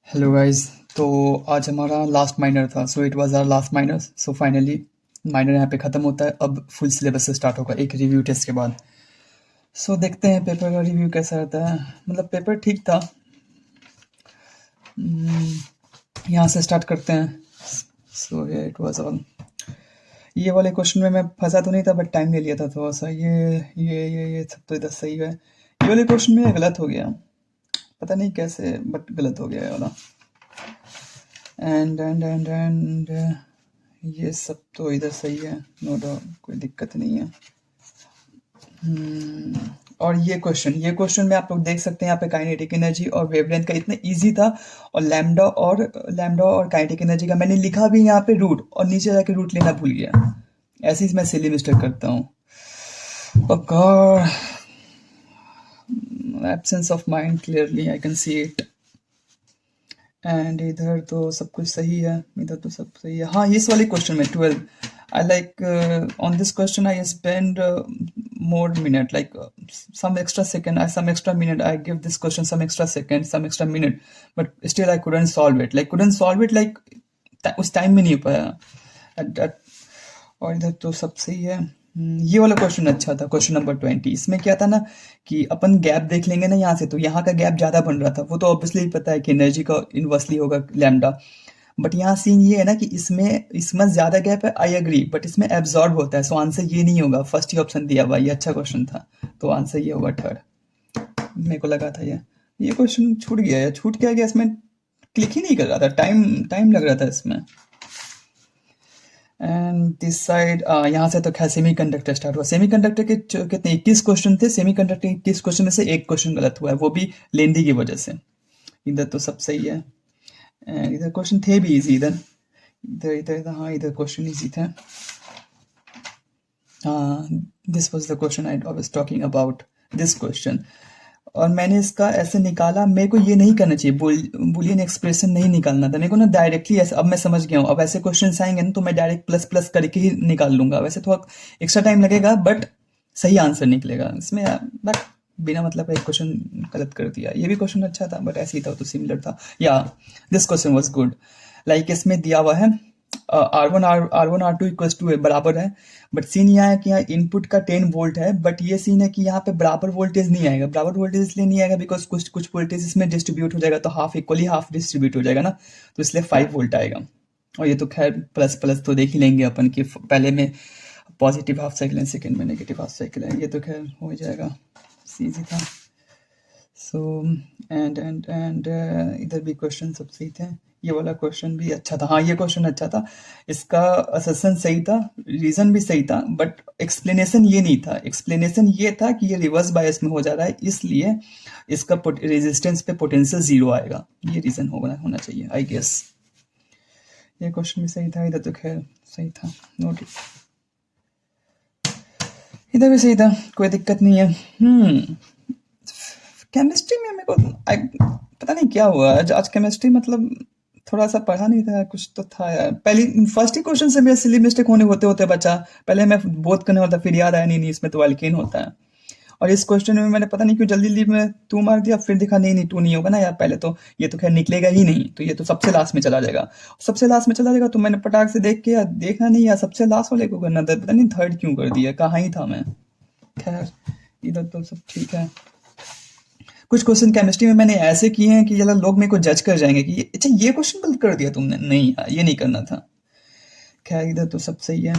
Hello guys. तो आज हमारा लास्ट माइनर था, so it was our last minor. So finally minor यहाँ पे ख़त्म होता है। अब फुल सिलेबस से स्टार्ट होगा एक रिव्यू टेस्ट के बाद। सो देखते हैं पेपर का रिव्यू कैसा रहता है। मतलब पेपर ठीक था। यहाँ से स्टार्ट करते हैं। सो इट वाज ऑल। ये वाले क्वेश्चन में मैं फंसा तो नहीं था, बट टाइम ले लिया था थोड़ा सा। ये सब तो इधर सही है। ये वाले क्वेश्चन में गलत हो गया, पता नहीं कैसे, बट गलत हो गया ये वाला। एंड ये सब तो इधर सही है, नो डाउट, कोई दिक्कत नहीं है। और ये क्वेश्चन में आप लोग देख सकते हैं यहाँ पे काइनेटिक एनर्जी और वेवलेंथ का इतना इजी था। और लैम्डा और काइनेटिक एनर्जी का मैंने लिखा भी यहाँ पे रूट, और नीचे जाके रूट लेना भूल गया। ऐसे ही मैं सिली मिस्टेक करता हूँ। God, absence of mind, clearly I can see it. And इधर तो सब कुछ सही है, इधर तो सब सही है। हाँ, इस वाले क्वेश्चन में 12 I like on this question I spend more minute, like some extra second, some extra minute, I give this question some extra second, some extra minute, but still I couldn't solve it, like उस time में नहीं हो पाया और इधर तो सब सही है। ये वाला क्वेश्चन अच्छा था, क्वेश्चन नंबर 20। इसमें क्या था ना कि अपन गैप देख लेंगे ना यहाँ से, तो यहाँ का गैप ज़्यादा बन रहा था। वो तो ऑब्वियसली पता है कि एनर्जी का इन्वर्सली होगा लैम्डा। बट यहाँ सीन ये है ना कि इसमें ज़्यादा गैप है, आई एग्री, बट इसमें एब्जॉर्ब होता है। सो आंसर ये नहीं होगा। फर्स्ट ही ऑप्शन दिया हुआ, ये अच्छा क्वेश्चन था, तो आंसर ये होगा थर्ड। मेरे को लगा था ये क्वेश्चन छूट गया है। छूट क्या गया, इसमें क्लिक ही नहीं कर रहा था, टाइम लग रहा था इसमें। एंड दिस साइड यहाँ से तो खैर सेमी कंडक्टर स्टार्ट हुआ। सेमी कंडक्टर के कितने 21 क्वेश्चन थे। सेमी कंडक्टर 21 क्वेश्चन में से एक क्वेश्चन गलत हुआ है, वो भी लेंदी की वजह से। इधर तो सब सही है। इधर क्वेश्चन थे भी इजी। इधर हाँ, इधर क्वेश्चन इजी थे। This was the question I was talking about, this question. और मैंने इसका ऐसे निकाला, मेरे को ये नहीं करना चाहिए, बुलियन एक्सप्रेशन नहीं निकालना था मेरे को ना डायरेक्टली ऐसे। अब मैं समझ गया हूँ, अब ऐसे क्वेश्चन आएंगे ना तो मैं डायरेक्ट प्लस प्लस करके ही निकाल लूंगा। वैसे थोड़ा एक्स्ट्रा टाइम लगेगा, बट सही आंसर निकलेगा इसमें। बट बिना मतलब का एक क्वेश्चन गलत कर दिया। ये भी क्वेश्चन अच्छा था, बट ऐसे ही था, तो सिमिलर था। या this question was good. Like इसमें दिया हुआ है R1 R2 इक्वल्स टू बराबर है, बट सीन यहाँ है कि यहाँ इनपुट का 10 वोल्ट है, बट ये सीन है कि यहाँ पे बराबर वोल्टेज नहीं आएगा। बराबर वोल्टेज इसलिए नहीं आएगा बिकॉज कुछ वोल्टेज इसमें डिस्ट्रीब्यूट हो जाएगा, तो हाफ इक्वली हाफ डिस्ट्रीब्यूट हो जाएगा ना, तो इसलिए 5 वोल्ट आएगा। और ये तो खैर प्लस प्लस तो देख ही लेंगे अपन कि पहले में पॉजिटिव हाफ साइकिल है, सेकेंड में नेगेटिव हाफ साइकिल है। ये तो खैर हो जाएगा, सीधी था। सो एंड इधर भी क्वेश्चन सब सही थे। ये वाला क्वेश्चन भी अच्छा था। हाँ, ये क्वेश्चन अच्छा था, इसका अससन सही था, रीजन भी सही था, बट एक्सप्लेनेशन ये नहीं था। एक्सप्लेनेशन ये था कि ये रिवर्स बायस में हो जा रहा है, इसलिए इसका रेजिस्टेंस पे पोटेंशियल 0 आएगा। ये रीजन होना चाहिए, आई गेस। ये क्वेश्चन भी सही था। इधर तो खैर सही था, नोट। इधर भी सही था, कोई दिक्कत नहीं है। केमिस्ट्री में मेरे को पता नहीं क्या हुआ आज केमिस्ट्री, मतलब थोड़ा सा पढ़ा नहीं था, कुछ तो था यार। पहली फर्स्ट ही क्वेश्चन से मेरे सिली मिस्टेक होते होते बचा। पहले मैं बोध करने वाला था, फिर याद आया नहीं इसमें तो अल्केन होता है। और इस क्वेश्चन में मैंने पता नहीं क्यों जल्दी में 2 मार दिया, फिर दिखा नहीं 2 नहीं होगा ना यार। पहले तो ये तो खैर निकलेगा ही नहीं, तो ये तो सबसे लास्ट में चला जाएगा। सबसे लास्ट में चला जाएगा तो मैंने पटाख से देख के यार देखना नहीं यार, सबसे लास्ट वाले को करना था, पता नहीं थर्ड क्यों कर दिया, कहाँ ही था मैं। खैर इधर तो सब ठीक है। कुछ क्वेश्चन केमिस्ट्री में मैंने ऐसे किए हैं कि जरा लोग मेरे को जज कर जाएंगे कि अच्छा ये क्वेश्चन गलत कर दिया तुमने। नहीं यार, ये नहीं करना था। खैर इधर तो सब सही है।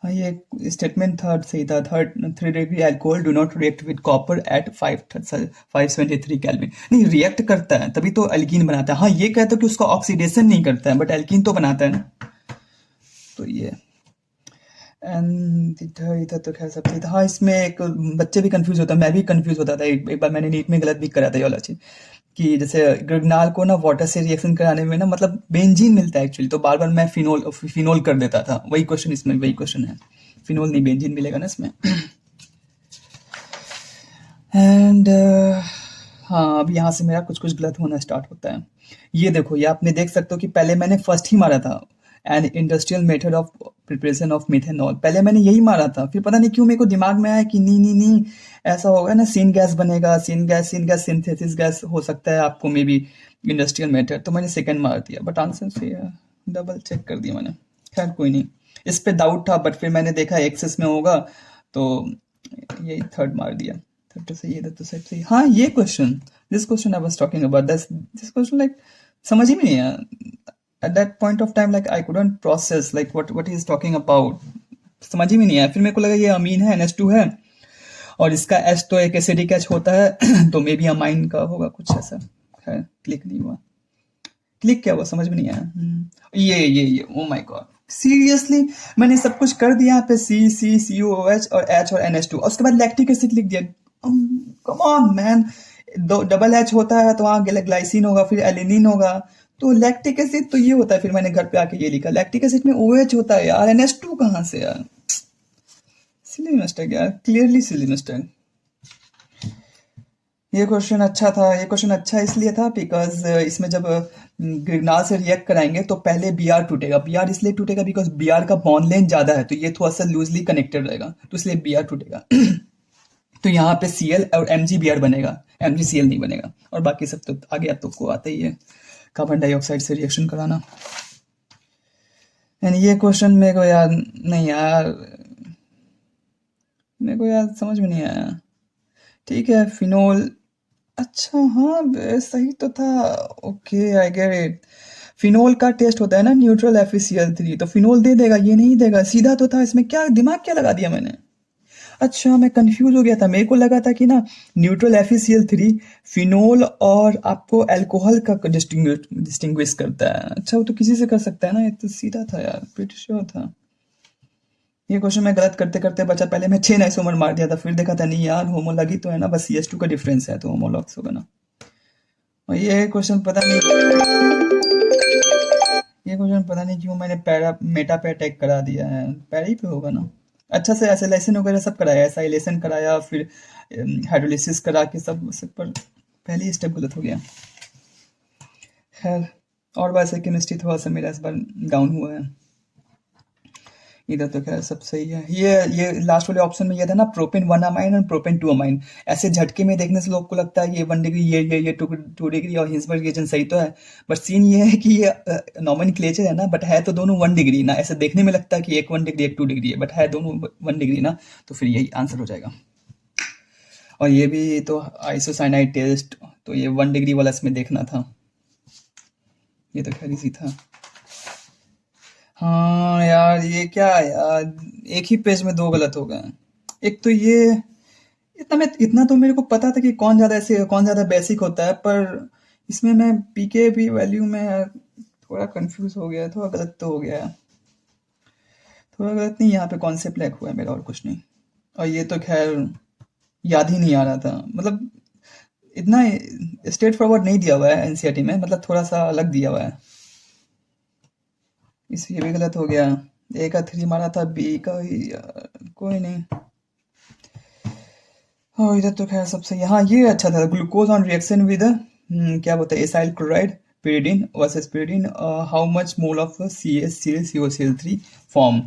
हाँ, ये स्टेटमेंट थर्ड सही था। 3rd degree alcohol do not react with copper at 573 kelvin. नहीं, रिएक्ट करता है तभी तो एल्कीन बनाता है। हाँ, ये कहता है कि उसका ऑक्सीडेशन नहीं करता है, बट एल्कीन तो बनाता है ना। तो ये एंड इधर तो खैर सब सही था। हाँ, इसमें एक बच्चे भी कंफ्यूज होता है, मैं भी कंफ्यूज होता था। एक बार मैंने नीट में गलत भी करा था ये वाला चीज, कि जैसे ग्रिग्नाल को ना वाटर से रिएक्शन कराने में ना मतलब बेंजीन मिलता है एक्चुअली, तो बार बार मैं फिनोल कर देता था। वही क्वेश्चन इसमें, वही क्वेश्चन है, फिनोल नहीं बेंजीन मिलेगा ना इसमें। एंड हाँ, अब यहाँ से मेरा कुछ कुछ गलत होना स्टार्ट होता है। ये देखो, ये आपने देख सकते हो कि पहले मैंने फर्स्ट ही मारा था, and industrial method of preparation of methanol. पहले मैंने यही मारा था, फिर पता नहीं क्यों मेरे को दिमाग में आया कि नहीं नहीं नहीं, ऐसा होगा ना, सीन गैस बनेगा, सीन गैस सिंथेसिस गैस हो सकता है आपको मे बी इंडस्ट्रियल मेथड, तो मैंने सेकंड मार दिया, बट आंसर सही है, डबल चेक कर दिया मैंने। खैर कोई नहीं, इस पे डाउट था, बट फिर मैंने देखा एक्सेस में होगा तो यही थर्ड मार दिया। थर्ड तो सही है, तो सही। हाँ ये question, this question I was talking about, this question like समझ ही में नहीं आया at that point of time, like I couldn't process like what he is talking about, समझ ही में नहीं आया। फिर मेरे को लगा ये अमीन है, NH2 है, और इसका H तो एक एसिडिक H होता है तो मे बी अमाइन का होगा कुछ ऐसा। खैर क्लिक नहीं हुआ, क्लिक क्या हुआ समझ में नहीं आया। ये ओ माय गॉड, सीरियसली मैंने सब कुछ कर दिया यहाँ पे, COOH और H और NH2, और उसके बाद लैक्टिक एसिड लिख दिया। कम ऑन मैन, दो डबल H होता है तो वहाँ ग्लाइसिन होगा, फिर एलिनिन होगा, तो लैक्टिक एसिड तो ये होता है। फिर मैंने घर पे आके ये लिखा, लैक्टिक एसिड में OH होता है यार, NH2 कहाँ से यार, सिली मिस्टेक यार, क्लियरली सिली मिस्टेक। ये क्वेश्चन अच्छा था, ये क्वेश्चन अच्छा इसलिए था बिकॉज इसमें जब ग्रिग्नाल से रिएक्ट कराएंगे तो पहले Br टूटेगा। Br इसलिए टूटेगा बिकॉज Br का बॉन्ड लेंथ ज्यादा है, तो ये थोड़ा सा लूजली कनेक्टेड रहेगा, तो इसलिए Br टूटेगा। तो यहाँ पे Cl और MgBr बनेगा, MgCl नहीं बनेगा, और बाकी सब तो आगे आप को आता ही है, कार्बन डाइऑक्साइड से रिएक्शन कराना। एंड ये क्वेश्चन मेरे को यार नहीं यार, मेरे को यार समझ में नहीं आया। ठीक है फिनोल, अच्छा हाँ सही तो था, okay I get it. Phenol का टेस्ट होता है ना न्यूट्रल FeCl3, तो फिनोल दे देगा, ये नहीं देगा, सीधा तो था। इसमें क्या दिमाग क्या लगा दिया मैंने, अच्छा मैं कंफ्यूज हो गया था, मेरे को लगा था कि ना न्यूट्रल FeCl3 फिनोल और आपको अल्कोहल का डिस्टिंग्विश करता है। अच्छा वो तो किसी से कर सकता है ना, ये तो सीधा था यार, प्रीटी श्योर था। ये क्वेश्चन मैं गलत करते करते बचा, पहले मैं 6 आइसोमर मार दिया था, फिर देखा था नहीं यार होमोलॉगी तो है ना, बस CH2 का डिफरेंस है तो होमोलॉग्स होगा ना। और ये क्वेश्चन पता नहीं क्यों मैंने मेटा पे अटैक करा दिया है, पैरा ही पे होगा ना। अच्छा से एसिलेशन वगैरह सब कराया, एसाइलेशन कराया, फिर हाइड्रोलिसिस करा के सब पर पहले स्टेप गलत हो गया। खैर और वैसे केमिस्ट्री थोड़ा सा मेरा इस बार डाउन हुआ है, इधर तो खैर सब सही है। ये लास्ट वाले ऑप्शन में ये था ना, प्रोपेन 1 अमाइन और प्रोपेन 2 अमाइन। ऐसे झटके में देखने से लोग को लगता है ये 1 डिग्री, ये 2 डिग्री और हिंसबर्ग रिएक्शन सही तो है, बट सीन ये है कि ये नॉमेनक्लेचर है ना, बट है तो दोनों 1 डिग्री ना। ऐसे देखने में लगता है कि एक 1 डिग्री एक 2 डिग्री है, बट है दोनों 1 डिग्री ना, तो फिर यही आंसर हो जाएगा। और ये भी तो आइसोसाइनाइड टेस्ट, तो ये 1 डिग्री वाला इसमें देखना था, ये तो खैर इजी था। हाँ यार ये क्या है यार, एक ही पेज में 2 गलत हो गए। एक तो ये इतना तो मेरे को पता था कि कौन ज्यादा बेसिक होता है, पर इसमें मैं pKa वैल्यू में थोड़ा कंफ्यूज हो गया, थोड़ा गलत तो हो गया, थोड़ा गलत नहीं, यहाँ पे कॉन्सेप्ट लैग हुआ है मेरा और कुछ नहीं। और ये तो खैर याद ही नहीं आ रहा था, मतलब इतना स्ट्रेट फॉरवर्ड नहीं दिया हुआ है NCERT में, मतलब थोड़ा सा अलग दिया हुआ है, इसलिए भी गलत हो गया। A का 3 मारा था, B का ही कोई नहीं। और इधर तो खैर सब सही। हाँ ये अच्छा था, ग्लूकोज ऑन रिएक्शन विद क्या बोलते हैं acyl chloride pyridine versus pyridine, how much mole of CaCl3 form.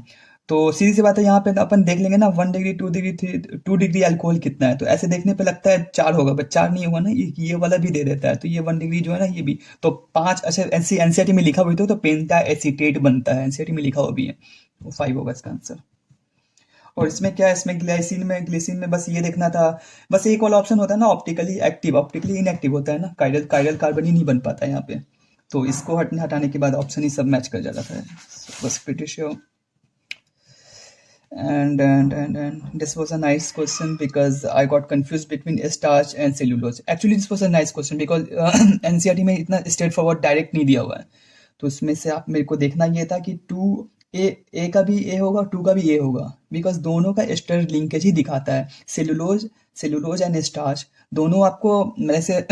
तो सीधी सी बात है, यहाँ पे अपन देख लेंगे ना 1 डिग्री 2 डिग्री अल्कोहल कितना है, तो ऐसे देखने पे लगता है 4 होगा, बट 4 नहीं होगा ना, ये वाला भी दे देता है, तो ये 1 डिग्री जो है ना ये भी तो 5। अच्छा NCERT में लिखा हुआ तो पेंटा एसीटेट बनता है, NCERT में लिखा हुआ भी है, तो 5 होगा इसका आंसर। और इसमें क्या है, इसमें ग्लिसिन में बस ये देखना था, बस एक वाला ऑप्शन होता है ना ऑप्टिकली एक्टिव, ऑप्टिकली इनएक्टिव होता है ना, कायरल कार्बन ही नहीं बन पाता है यहाँ पे, तो इसको हटाने के बाद ऑप्शन ही सब मैच कर जाता है, बस pretty sure. And this was a nice question because I got confused between starch and cellulose. Actually this was a nice question because NCERT में इतना स्ट्रेट फॉरवर्ड डायरेक्ट नहीं दिया हुआ है, तो उसमें से आप मेरे को देखना ये था कि 2A का भी A होगा, 2 का भी A होगा, बिकॉज दोनों का एस्टर लिंकेज ही दिखाता है। सेलुलोज एंड स्टार्च दोनों आपको वैसे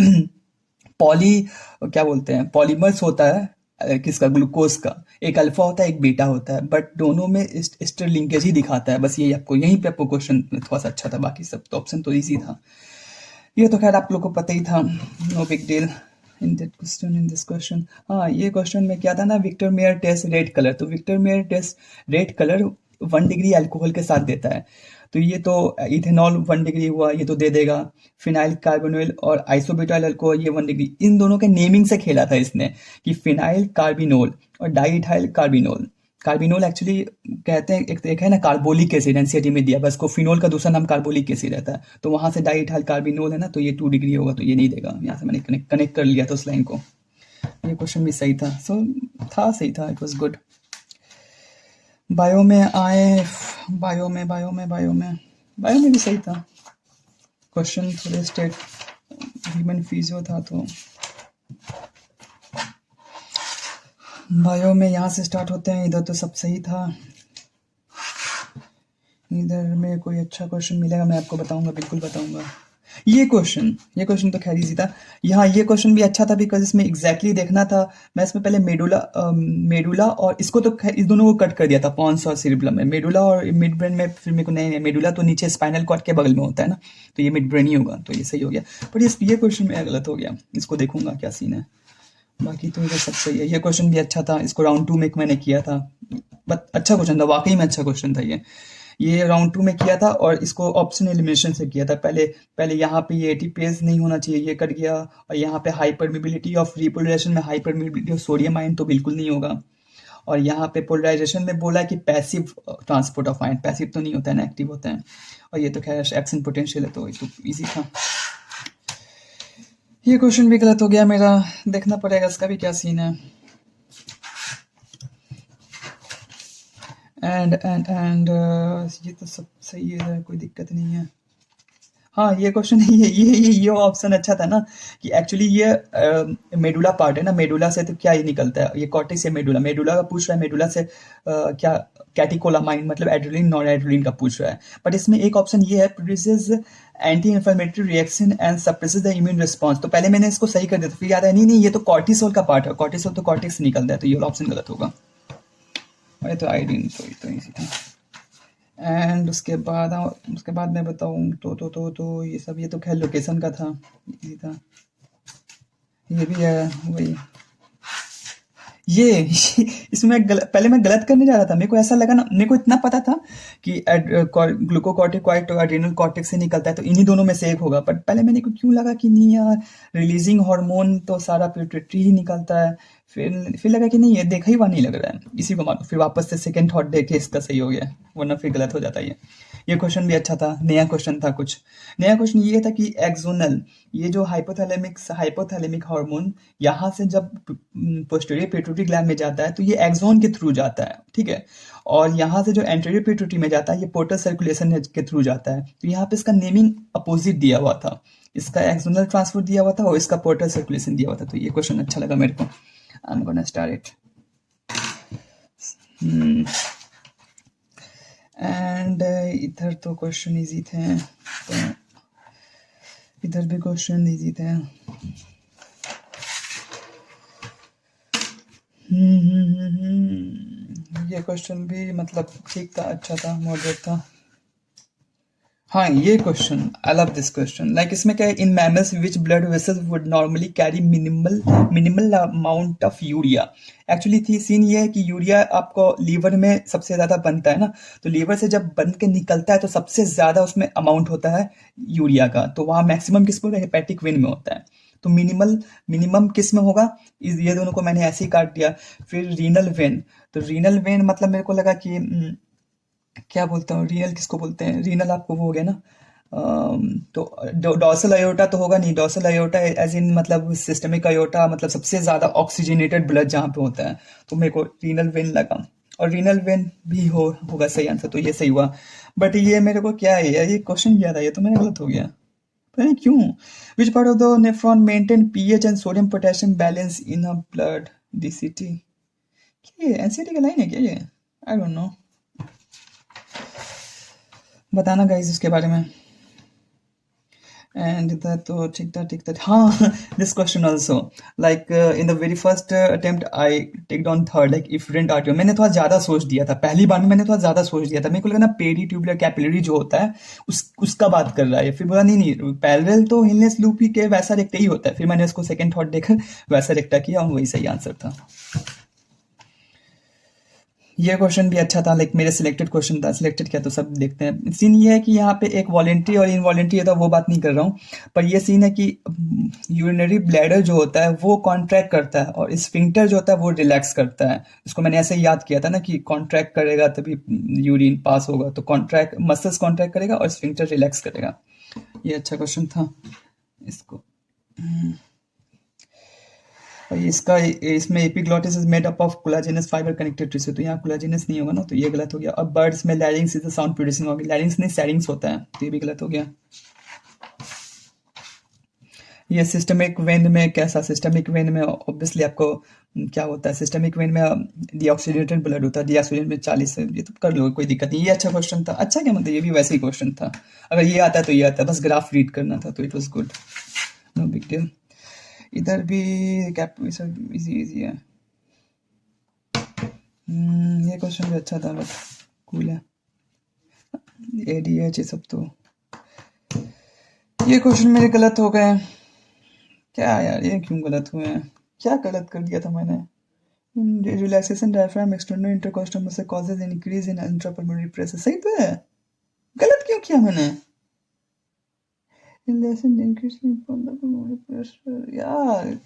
क्या बोलते हैं पॉलीमर्स होता है, किसका ग्लूकोज का, एक अल्फा होता है एक बीटा होता है, बट दोनों में एस्टर लिंकेज ही दिखाता है, बस ये आपको यहीं पे आपको क्वेश्चन थोड़ा सा अच्छा था, बाकी सब तो ऑप्शन तो इजी था। ये तो खैर आप लोग को पता ही था, no big deal. In this question, हाँ ये क्वेश्चन में क्या था ना, Victor Meyer test red colour, तो Victor Meyer test red colour 1 degree alcohol के साथ देता है, तो ये तो इथेनॉल 1 डिग्री हुआ, ये तो दे देगा। फिनाइल कार्बोनिल और आइसोब्यूटाइल अल्कोहल ये 1 डिग्री, इन दोनों के नेमिंग से खेला था इसने कि फिनाइल कार्बिनोल और डाइइथाइल कार्बिनोल। कार्बिनोल एक्चुअली कहते हैं, एक है ना कार्बोलिक एसिड, एनसीईआरटी में दिया, बस को फिनोल का दूसरा नाम कार्बोलिक एसिड रहता है, तो वहां से डाइइथाइल कार्बिनोल है ना, तो ये 2 डिग्री होगा, तो ये नहीं देगा। यहाँ से मैंने कनेक्ट कर लिया था उस लाइन को। ये क्वेश्चन भी सही था, सही था, इट वॉज गुड। बायो में आए, बायो में भी सही था क्वेश्चन, थोड़े स्टेट ह्यूमन फिजियो था, तो बायो में यहाँ से स्टार्ट होते हैं, इधर तो सब सही था। इधर में कोई अच्छा क्वेश्चन मिलेगा मैं आपको बताऊंगा, बिल्कुल बताऊंगा। ये क्वेश्चन तो खैर इजी था। यहाँ ये क्वेश्चन भी अच्छा था बिकॉज इसमें एग्जैक्टली देखना था। मैं इसमें पहले मेडुला और इसको तो इस दोनों को कट कर दिया था, पॉन्स और सिरिबलम में। मेडुला और मिड ब्रेन में फिर मेरे को नहीं, मेडुला तो नीचे स्पाइनल कॉर्ड के बगल में होता है ना, तो ये मिड ब्रेन ही होगा, तो ये सही हो गया। पर ये क्वेश्चन मेरा गलत हो गया, इसको देखूंगा क्या सीन है। बाकी तो इधर सब सही है। ये क्वेश्चन भी अच्छा था, इसको राउंड 2 में मैंने किया था, बट अच्छा क्वेश्चन था, वाकई में अच्छा क्वेश्चन था ये राउंड 2 में किया था, और इसको ऑप्शन एलिमिनेशन से किया था। पहले यहाँ पे ये एटीपेज नहीं होना चाहिए, ये कट गया, और यहाँ पे हाइपरमिबिलिटी ऑफ रिपोलराइजेशन में हाइपरमिबिलिटी ऑफ सोडियम आयन तो बिल्कुल नहीं होगा, और यहाँ पे पोलराइजेशन में बोला है कि passive transport of ion, passive तो नहीं होता है ना, एक्टिव होता है। और ये तो खैर एक्शन पोटेंशियल है, तो ये तो ईजी था। ये क्वेश्चन भी गलत हो गया मेरा, देखना पड़ेगा इसका भी क्या सीन है। एंड ये तो सब सही है, कोई दिक्कत नहीं है। हाँ ये क्वेश्चन ये ऑप्शन अच्छा था ना, कि एक्चुअली ये मेडुला पार्ट है ना, मेडुला से तो क्या ही निकलता है, ये कॉर्टेक्स से मेडुला का पूछ रहा है, मेडुला से क्या कैटिकोलामाइन मतलब एड्रेनलिन नॉन एड्रेनलिन का पूछ रहा है। बट इसमें एक ऑप्शन ये है, produces anti inflammatory reaction and suppresses the immune response, तो पहले मैंने इसको सही कर दिया, तो फिर याद है नहीं ये तो कॉर्टिसोल का पार्ट है, कॉर्टिसोल तो कॉर्टेक्स से निकलता है, तो ये ऑप्शन गलत होगा। अरे तो आयोडीन तो इजी था। एंड उसके बाद मैं बताऊँ तो ये सब, ये तो खैर लोकेशन का था, इजी था। ये भी है वही, ये इसमें पहले मैं गलत करने जा रहा था, मेरे को ऐसा लगा ना, मेरे को इतना पता था कि ग्लूकोकॉर्टिकॉइड तो एड्रेनल कॉर्टेक्स से निकलता है, तो इन्हीं दोनों में से एक होगा। बट पहले मैंने को क्यों लगा कि नहीं यार, रिलीजिंग हार्मोन तो सारा पिट्यूटरी ही निकलता है, फिर लगा कि नहीं ये देखा ही हुआ नहीं लग रहा है, इसी को मानो। फिर वापस से सेकंड थॉट देख के इसका सही हो गया, वरना फिर गलत हो जाता है। ये क्वेश्चन भी अच्छा था, नया क्वेश्चन था कुछ। नया क्वेश्चन ये था कि एक्सोनल, ये जो हाइपोथैलेमिक हार्मोन यहाँ से जब पोस्टीरियर पिट्यूटरी ग्लैंड में जाता है, तो ये एक्सोन के थ्रू जाता है, ठीक है। और यहाँ से जो एंटीरियर पिट्यूटरी में जाता है, ये पोर्टल सर्कुलेशन के थ्रू जाता है। तो यहाँ पे इसका नेमिंग अपोजिट दिया हुआ था, इसका एक्सोनल ट्रांसपोर्ट दिया हुआ था और इसका पोर्टल सर्कुलेशन दिया हुआ था। तो ये क्वेश्चन अच्छा लगा मेरे को। I am gonna start it. And इधर तो क्वेश्चन इजी थे, तो इधर भी क्वेश्चन इजी थे। ये क्वेश्चन भी मतलब ठीक था, अच्छा था, मॉडरेट था। हाँ ये question, I love this question. Like इसमें क्या है, in mammals which blood vessels would normally carry minimal amount of urea. Actually थी सीन ये है कि यूरिया आपको लीवर में सबसे ज़्यादा बनता है ना, तो लीवर से जब बन के निकलता है तो सबसे ज़्यादा उसमें अमाउंट होता है यूरिया का, तो वहाँ मैक्सिमम किस में, हेपेटिक वेन में होता है। तो मिनिमम किस में होगा, ये दोनों को मैंने ऐसे ही काट दिया। फिर रीनल वेन, तो रीनल वेन मतलब मेरे को लगा कि क्या बोलता हूँ, रीनल किसको बोलते हैं, रीनल आपको वो हो गया ना, तो डॉर्सल अयोटा तो होगा नहीं, डॉर्सल अयोटा एज इन मतलब सिस्टमिक अयोटा, मतलब सबसे ज़्यादा ऑक्सीजनेटेड ब्लड जहाँ पे होता है, तो मेरे को रीनल वेन लगा, और रीनल वेन भी होगा सही आंसर, तो ये सही हुआ। बट ये मेरे को क्या है यार, ये क्वेश्चन क्या था, ये तो मेरा गलत हो गया, पता नहीं क्यों। Which part of the nephron maintain pH and sodium potassium balance in a blood, DCT, क्या ये एनसीटी का लाइन है क्या ये, आई डोंट नो, बताना गाइस उसके बारे में। And that तो ठीक था हाँ this question also like in the very first attempt I take on third like efferent arteriole मैंने थोड़ा ज़्यादा सोच दिया था पहली बार में मैंने थोड़ा ज़्यादा सोच दिया था मेरे को लगा ना पेरी ट्यूबुलर कैपिलरी जो होता है उसका बात कर रहा है फिर बोला नहीं पैरेलल तो हिलनेस लूप ही के वैसा रेक्टा ही होता है फिर मैंने उसको सेकंड थॉट देखकर वैसा रेक्टा किया और वही सही आंसर था ये क्वेश्चन भी अच्छा था लाइक मेरे सिलेक्टेड क्वेश्चन था सिलेक्टेड क्या तो सब देखते हैं सीन ये है कि यहाँ पे एक वॉलेंट्री और इनवॉलेंट्री है तो वो बात नहीं कर रहा हूँ पर ये सीन है कि यूरिनरी ब्लैडर जो होता है वो कॉन्ट्रैक्ट करता है और स्फिंक्टर जो होता है वो रिलैक्स करता है इसको मैंने ऐसे ही याद किया था ना कि कॉन्ट्रैक्ट करेगा तभी यूरिन पास होगा तो कॉन्ट्रैक्ट मसल्स कॉन्ट्रैक्ट करेगा और स्फिंक्टर रिलैक्स करेगा ये अच्छा क्वेश्चन था इसको और इसका इसमें epiglottis is made up of collagenous fibre connected tissue तो यहाँ कोलाजेनस नहीं होगा ना तो ये गलत हो गया और बर्ड्स में लैरिंग्स is the sound producing organ लैरिंग्स नहीं सैरिंग्स होता है तो ये भी गलत हो गया ये सिस्टमिक वेन में कैसा सिस्टमिक वेन में ऑब्वियसली आपको क्या होता है सिस्टमिक वेन में डीऑक्सीडेटेड ब्लड होता है डीऑक्सीडेट में 40 ये तो कर लो कोई दिक्कत नहीं ये अच्छा क्वेश्चन था अच्छा क्या मतलब ये भी वैसे ही क्वेश्चन था अगर ये आता है तो ये आता है बस ग्राफ रीड करना था तो it was good no big deal इधर भी इजी है ये क्वेश्चन भी अच्छा था बट कूल है एडीएच ये सब तो ये क्वेश्चन मेरे गलत हो गए क्या यार ये क्यों गलत हुए हैं क्या गलत कर दिया था मैंने relaxation diaphragm external intercostal muscle causes increase in intrapulmonary pressure सही तो है गलत क्यों किया मैंने यार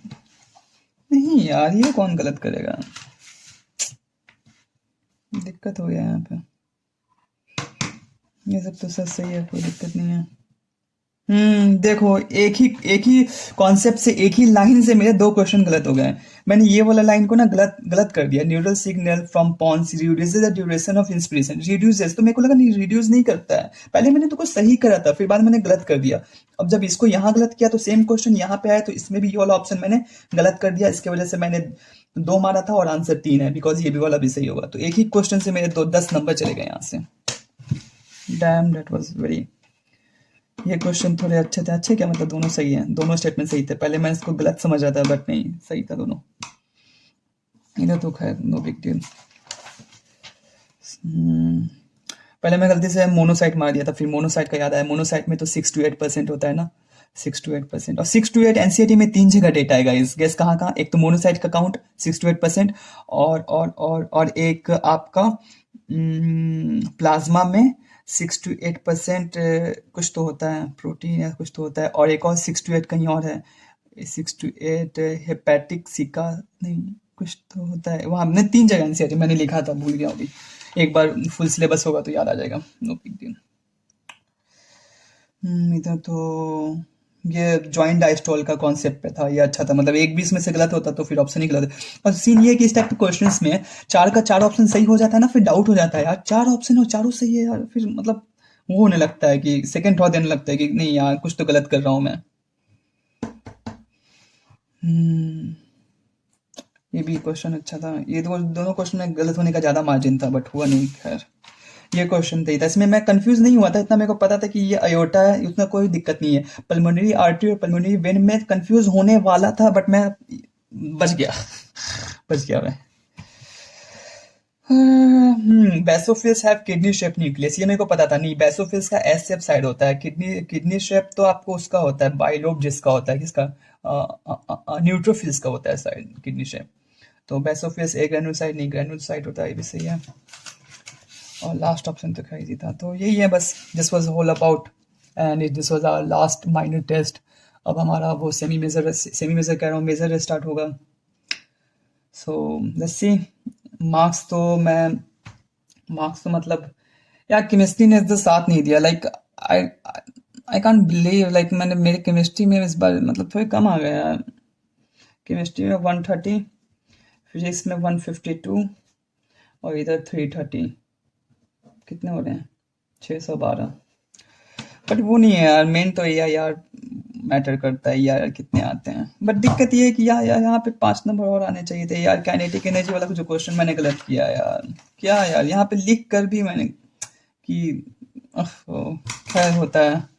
नहीं यार ये कौन गलत करेगा दिक्कत हो गया यहाँ पे ये सब तो सही है कोई दिक्कत नहीं है देखो एक ही कॉन्सेप्ट से एक ही लाइन से मेरे 2 क्वेश्चन गलत हो गए मैंने ये वाला लाइन को ना गलत कर दिया neural signal from pons reduces the duration of inspiration reduces तो मेरे को लगा नहीं रिड्यूस नहीं करता है पहले मैंने तो कुछ सही करा था फिर बाद मैंने गलत कर दिया अब जब इसको यहाँ गलत किया तो सेम क्वेश्चन यहाँ पे आया तो इसमें भी ये वाला ऑप्शन मैंने गलत कर दिया इसकी वजह से मैंने 2 मारा था और आंसर 3 है बिकॉज ये भी वाला भी सही होगा तो एक ही क्वेश्चन से मेरे 10 नंबर चले गए यहाँ से डैम दैट वाज वेरी ये क्वेश्चन थोड़े अच्छे थे अच्छे क्या मतलब दोनों सही हैं दोनों स्टेटमेंट सही थे पहले मैं इसको गलत समझ रहा था बट नहीं सही था दोनों इधर तो खैर नो बिग डील पहले मैं गलती से मोनोसाइट मार दिया था फिर मोनोसाइट का याद आया मोनोसाइट में तो 6 to 8% होता है ना 6 to 8% और 6 to 8 एनसीईआरटी में 3 जगह डेटा आएगा इस गेस कहाँ एक तो मोनोसाइट का काउंट 6 to 8% और एक आपका प्लाज्मा में 6 to 8% कुछ तो होता है प्रोटीन या कुछ तो होता है और एक और 6 to 8 कहीं और है 6 to 8 हेपेटिक सिका नहीं कुछ तो होता है वहाँ हमने 3 जगह एनसीईआरटी मैंने लिखा था भूल गया अभी एक बार फुल सिलेबस होगा तो याद आ जाएगा नो बिग डील इधर तो ये जॉइंट डायस्टोल का कॉन्सेप्ट पे था ये अच्छा था मतलब एक भी इसमें से गलत होता तो फिर ऑप्शन ही गलत है और सीन ये कि इस टाइप के क्वेश्चंस में 4 का 4 ऑप्शन सही हो जाता है ना फिर डाउट हो जाता है यार 4 ऑप्शन और चारों सही है यार फिर मतलब वो होने लगता है कि सेकंड थॉट देने लगता है कि नहीं यार कुछ तो गलत कर रहा हूँ मैं ये भी क्वेश्चन अच्छा था ये दोनों क्वेश्चन में गलत होने का ज़्यादा मार्जिन था बट हुआ नहीं खैर ये क्वेश्चन था इसमें मैं कंफ्यूज नहीं हुआ था इतना मेरे को पता था कि ये अयोटा है उसमें कोई दिक्कत नहीं है पल्मोनरी आर्टरी और पल्मोनरी वेन में कंफ्यूज होने वाला था बट मैं बच गया मैं basophils have kidney shape nucleus ये मेरे को पता था नहीं बेसोफिल्स का एस शेप साइड होता है किडनी शेप तो आपको उसका होता है बाइलोब जिसका होता है किसका न्यूट्रोफिल्स का होता है साइड किडनी शेप तो बेसोफिल्स ए ग्रैन्युल साइड नहीं ग्रैन्युल साइड होता है ये भी सही है और लास्ट ऑप्शन तो खरीदी था तो यही है बस this was whole about and this was our last minor test अब हमारा वो सेमी मेजर कह रहा हूँ मेजर स्टार्ट होगा सो लेट्स सी मार्क्स तो मतलब यार केमिस्ट्री ने तो साथ नहीं दिया like I can't believe like मैंने मेरे केमिस्ट्री में इस बार मतलब थोड़े कम आ गया यार केमिस्ट्री में 130 फिजिक्स में 152 और इधर 330 कितने हो रहे हैं 612 बट वो नहीं है यार मेन तो यार मैटर करता है यार कितने आते हैं बट दिक्कत ये है कि यार यहाँ पे 5 नंबर और आने चाहिए थे यार काइनेटिक एनर्जी वाला जो क्वेश्चन मैंने गलत किया यार क्या यार यहाँ पे लिख कर भी मैंने कि खैर होता है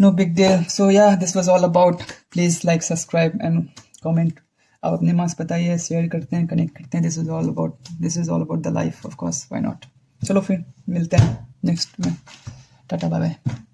no big deal. So yeah this was all about. Please like, subscribe and comment. आप अपने मार्क्स बताइए, शेयर करते हैं, कनेक्ट करते हैं. This is all about the life, of course, why not. चलो फिर मिलते हैं नेक्स्ट में. Tata bye bye.